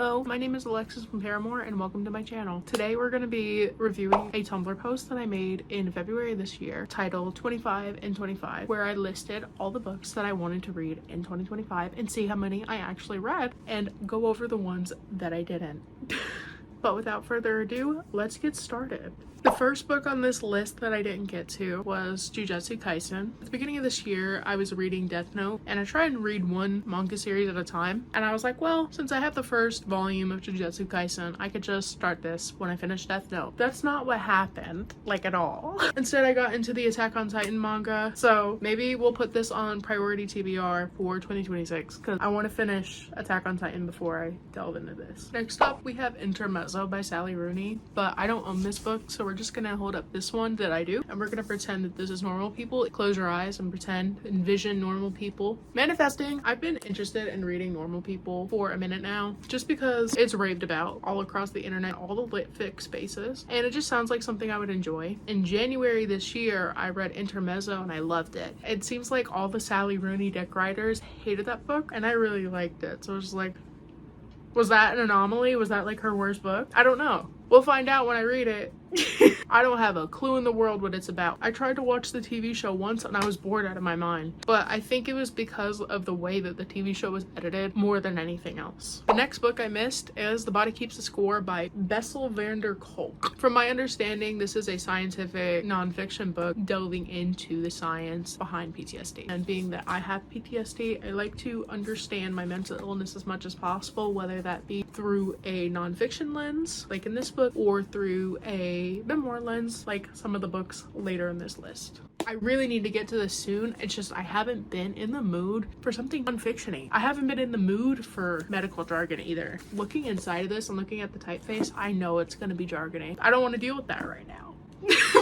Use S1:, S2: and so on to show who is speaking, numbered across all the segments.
S1: Hello, my name is Alexis from Paramore and welcome to my channel. Today we're going to be reviewing a Tumblr post that I made in February this year titled 25 in 25, where I listed all the books that I wanted to read in 2025 and see how many I actually read and go over the ones that I didn't. But without further ado, let's get started. The first book on this list that I didn't get to was Jujutsu Kaisen. At the beginning of this year, I was reading Death Note, and I tried and read one manga series at a time. And I was like, well, since I have the first volume of Jujutsu Kaisen, I could just start this when I finish Death Note. That's not what happened, like at all. Instead, I got into the Attack on Titan manga. So maybe we'll put this on priority TBR for 2026, because I want to finish Attack on Titan before I delve into this. Next up, we have Intermezzo by Sally Rooney, but I don't own this book, so we're just gonna hold up this one that I do, and we're gonna pretend that this is normal people. Close your eyes and envision normal people manifesting. I've been interested in reading normal people for a minute now, just because it's raved about all across the internet, all the lit fic spaces, and it just sounds like something I would enjoy. In January this year, I read Intermezzo and I loved it. It seems like all the Sally Rooney deck writers hated that book, and I really liked it. So I was just like, was that an anomaly? Was that like her worst book? I don't know. We'll find out when I read it. I don't have a clue in the world what it's about. I tried to watch the TV show once and I was bored out of my mind, but I think it was because of the way that the TV show was edited more than anything else. The next book I missed is The Body Keeps the Score by Bessel Kolk. From my understanding, this is a scientific nonfiction book delving into the science behind PTSD. And being that I have PTSD, I like to understand my mental illness as much as possible, whether that be through a nonfiction lens, like in this book, or through a memoir lens, like some of the books later in this list. I really need to get to this soon. It's just I haven't been in the mood for something non-fiction-y. I haven't been in the mood for medical jargon either. Looking inside of this and looking at the typeface, I know it's gonna be jargony. I don't want to deal with that right now.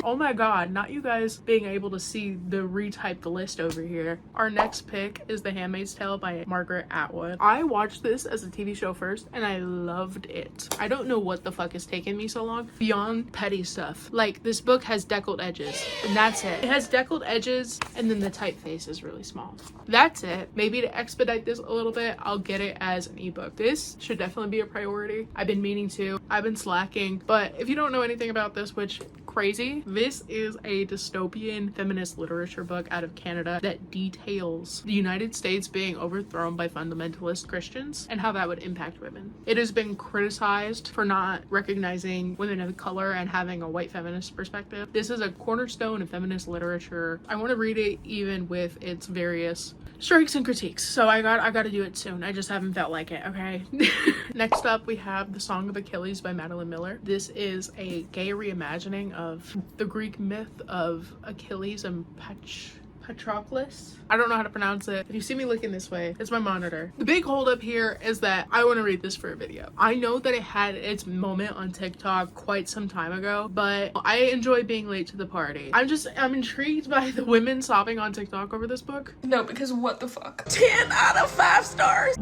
S1: Oh my god, not you guys being able to see the retyped list over here. Our next pick is The Handmaid's Tale by Margaret Atwood. I watched this as a TV show first and I loved it. I don't know what the fuck is taking me so long beyond petty stuff. Like, this book has deckled edges and that's it. It has deckled edges and then the typeface is really small. That's it. Maybe to expedite this a little bit, I'll get it as an ebook. This should definitely be a priority. I've been meaning to. I've been slacking, but if you don't know anything about this, which crazy, this is a dystopian feminist literature book out of Canada that details the United States being overthrown by fundamentalist Christians and how that would impact women. It has been criticized for not recognizing women of color and having a white feminist perspective. This is a cornerstone of feminist literature. I want to read it even with its various strengths and critiques, so I got to do it soon. I just haven't felt like it, okay? Next up, we have The Song of Achilles by Madeline Miller. This is a gay reimagining of the Greek myth of Achilles and Patroclus. I don't know how to pronounce it. If you see me looking this way, it's my monitor. The big holdup here is that I want to read this for a video. I know that it had its moment on TikTok quite some time ago, but I enjoy being late to the party. I'm intrigued by the women sobbing on TikTok over this book.
S2: No, because what the fuck?
S1: 10 out of 5 stars.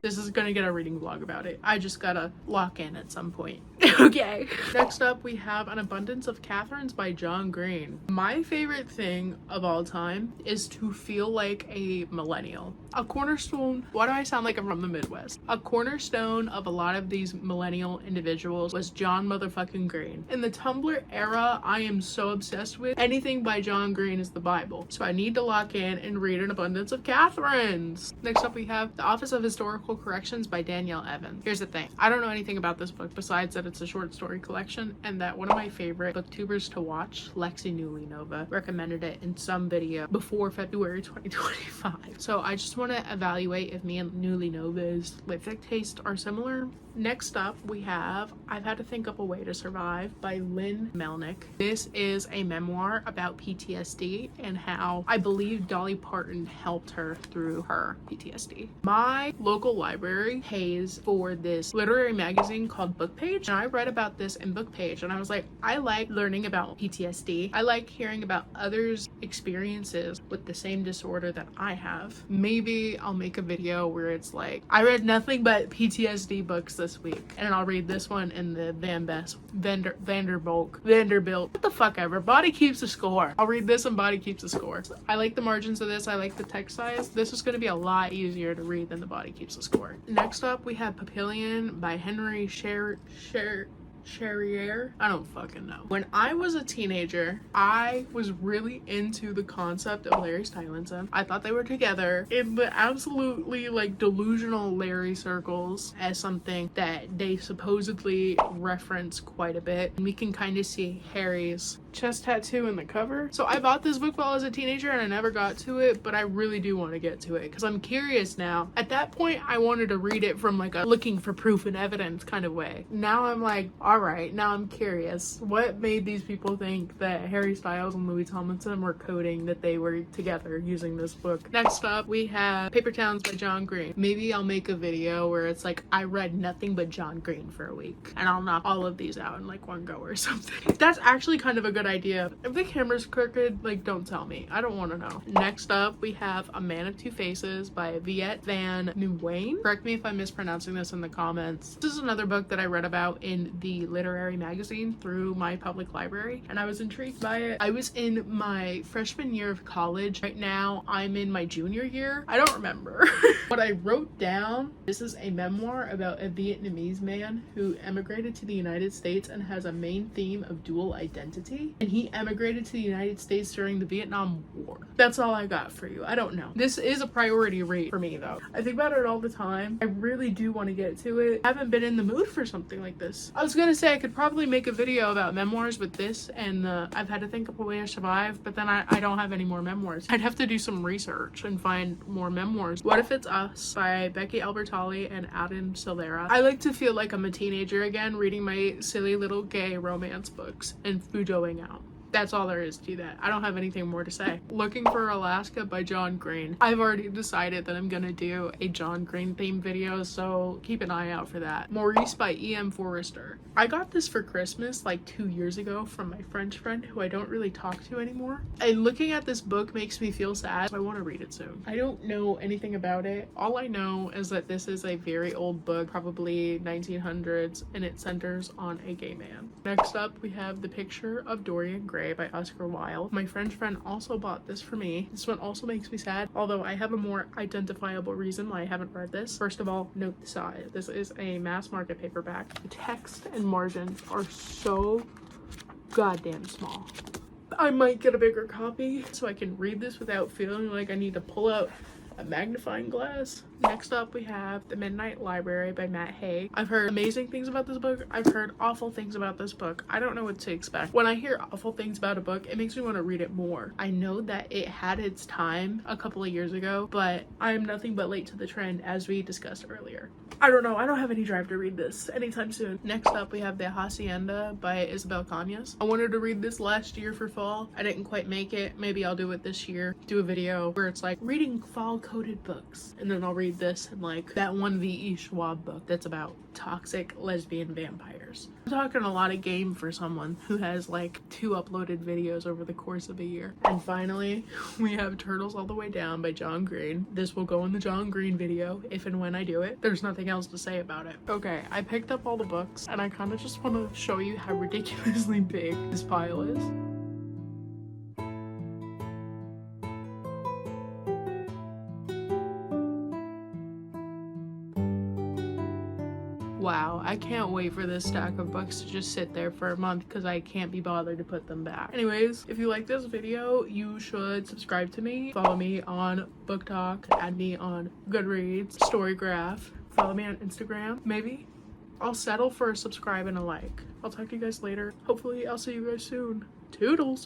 S1: This is gonna get a reading vlog about it. I just gotta lock in at some point. Okay. Next up, we have An Abundance of Katherines by John Green. My favorite thing of all time is to feel like a millennial. A cornerstone, why do I sound like I'm from the Midwest? A cornerstone of a lot of these millennial individuals was John motherfucking Green. In the Tumblr era, I am so obsessed with anything by John Green is the Bible. So I need to lock in and read An Abundance of Katherines. Next up, we have The Office of Historical Corrections by Danielle Evans. Here's the thing. I don't know anything about this book besides that it's a short story collection and that one of my favorite booktubers to watch, Lexi Newly Nova, recommended it in some video before February 2025. So I just want to evaluate if me and Newly Nova's lit fic tastes are similar. Next up, we have I've Had to Think Up a Way to Survive by Lynn Melnick. This is a memoir about PTSD and how I believe Dolly Parton helped her through her PTSD. My local library pays for this literary magazine called Bookpage, and I read about this in Bookpage and I was like, I like learning about PTSD. I like hearing about others' experiences with the same disorder that I have. Maybe I'll make a video where it's like, I read nothing but PTSD books this week, and I'll read this one in the Vanderbilt, what the fuck ever, Body Keeps the Score. I'll read this and Body Keeps the Score. I like the margins of this. I like the text size. This is going to be a lot easier to read than the Body Keeps the Score. score. Next up, we have Papillon by Henri Charriere. I don't fucking know. When I was a teenager, I was really into the concept of Larry Stylinson. I thought they were together in the absolutely like delusional Larry circles as something that they supposedly reference quite a bit. And we can kind of see Harry's chest tattoo in the cover. So I bought this book while I was a teenager and I never got to it, but I really do want to get to it because I'm curious now. At that point, I wanted to read it from like a looking for proof and evidence kind of way. Now I'm like, all right, now I'm curious. What made these people think that Harry Styles and Louis Tomlinson were coding that they were together using this book? Next up, we have Paper Towns by John Green. Maybe I'll make a video where it's like, I read nothing but John Green for a week and I'll knock all of these out in like one go or something. That's actually kind of a good idea. If the camera's crooked, like, don't tell me. I don't want to know. Next up, we have A Man of Two Faces by Viet van Nguyen. Correct me if I'm mispronouncing this in the comments. This is another book that I read about in the literary magazine through my public library, and I was intrigued by it. I was in my freshman year of college. Right now, I'm in my junior year. I don't remember. What I wrote down, this is a memoir about a Vietnamese man who emigrated to the United States and has a main theme of dual identity. And he emigrated to the United States during the Vietnam War. That's all I got for you. I don't know. This is a priority read for me though. I think about it all the time. I really do want to get to it. I haven't been in the mood for something like this. I was gonna say I could probably make a video about memoirs with this and I've had to think of a way to survive, but then I don't have any more memoirs. I'd have to do some research and find more memoirs. What If It's Us by Becky Albertalli and Silvera. I like to feel like I'm a teenager again reading my silly little gay romance books and fujoing out. That's all there is to that. I don't have anything more to say. Looking for Alaska by John Green. I've already decided that I'm gonna do a John Green themed video, so keep an eye out for that. Maurice by E.M. Forrester. I got this for Christmas like 2 years ago from my French friend who I don't really talk to anymore. And looking at this book makes me feel sad, so I want to read it soon. I don't know anything about it. All I know is that this is a very old book, probably 1900s, and it centers on a gay man. Next up, we have The Picture of Dorian Gray by Oscar Wilde. My French friend also bought this for me. This one also makes me sad, although I have a more identifiable reason why I haven't read this. First of all, note the size. This is a mass market paperback. The text and margins are so goddamn small. I might get a bigger copy so I can read this without feeling like I need to pull out a magnifying glass. Next up, we have The Midnight Library by Matt Haig. I've heard amazing things about this book. I've heard awful things about this book. I don't know what to expect. When I hear awful things about a book, it makes me want to read it more. I know that it had its time a couple of years ago, but I am nothing but late to the trend, as we discussed earlier. I don't know. I don't have any drive to read this anytime soon. Next up, we have The Hacienda by Isabel Cañas. I wanted to read this last year for fall. I didn't quite make it. Maybe I'll do it this year. Do a video where it's like reading fall-coded books. And then I'll read this and like that one V.E. Schwab book that's about toxic lesbian vampires. I'm talking a lot of game for someone who has like 2 uploaded videos over the course of a year. And finally, we have Turtles All the Way Down by John Green. This will go in the John Green video if and when I do it. There's nothing else to say about it. Okay, I picked up all the books and I kind of just want to show you how ridiculously big this pile is. Wow, I can't wait for this stack of books to just sit there for a month because I can't be bothered to put them back. Anyways, if you like this video, you should subscribe to me, follow me on booktok, add me on Goodreads, Storygraph, follow me on Instagram. Maybe I'll settle for a subscribe and a like. I'll talk to you guys later. Hopefully I'll see you guys soon. Toodles!